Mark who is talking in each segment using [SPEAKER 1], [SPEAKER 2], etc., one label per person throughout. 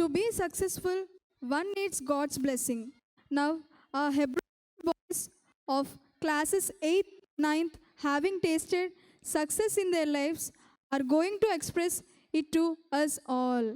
[SPEAKER 1] To be successful, one needs God's blessing. Now, our Hebrew boys of classes 8th, 9th, having tasted success in their lives, are going to express it to us all.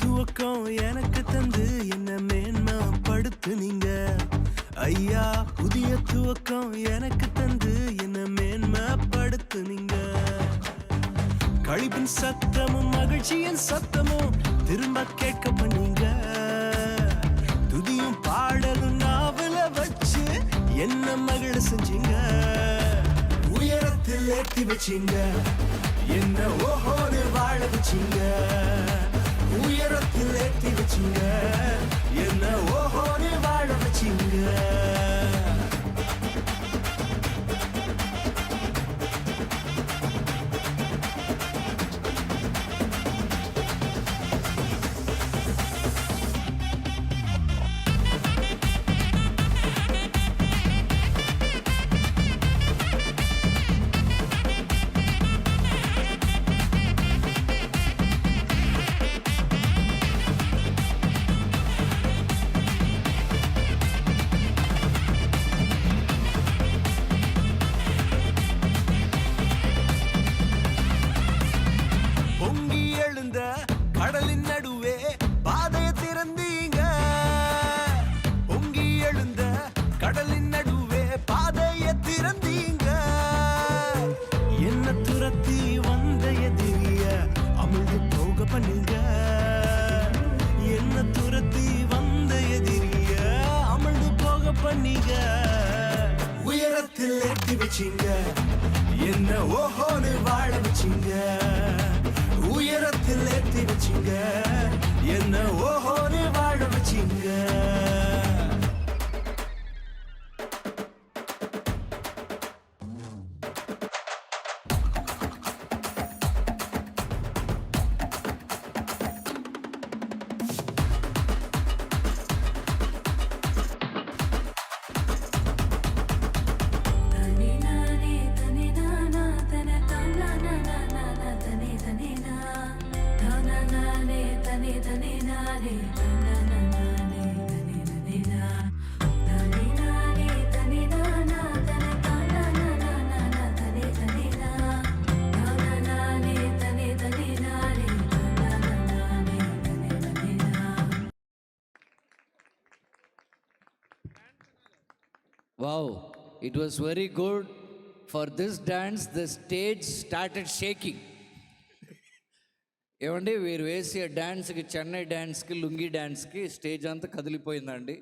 [SPEAKER 2] துவக்கம் எனக்கு தந்து என்ன மேன்மைப்படுத்துனீங்க ஐயா. புதிய துவக்கம் எனக்கு தந்து என்ன மேன்மைப்படுத்துனீங்க. கழிப்பின் சத்தமும் மகிழ்ச்சியின் சத்தமும் திரும்ப கேட்க பண்ணீங்க. துதியும் பாடலும் நாவல வச்சு என்ன மகிழ செஞ்சீங்க. உயரத்தில் ஏற்றி வச்சீங்க, என்ன ஓஹோன்னு வாழ வச்சீங்க. உயரத்தில் ஏற்றி வச்சீங்க, என்ன ஓஹோன்னு வாழ வச்சீங்க. கடலின் நடுவே பாதையை திறந்தீங்க. பொங்கி எழுந்த கடலின் நடுவே பாதையை திறந்தீங்க. என்ன துரத்தி வந்த எதிரிய அமிழ்ந்து போக பண்ணீங்க. என்ன துரத்தி வந்த எதிரிய அமிழ்ந்து போக பண்ணீங்க. உயரத்தில் ஏற்றி வச்சீங்க, என்ன ஓஹோன்னு வாழ வச்சீங்க. உயரத்தில் ஏற்றி வச்சீங்க, என்ன ஓஹோன்னு வாழ வச்சீங்க.
[SPEAKER 3] Wow, it was very good. For this dance, the stage started shaking. ఏమండి వీరు వేసే డాన్స్కి, చెన్నై డాన్స్కి, లుంగి డాన్స్కి స్టేజ్ అంతా కదిలిపోయిందండి.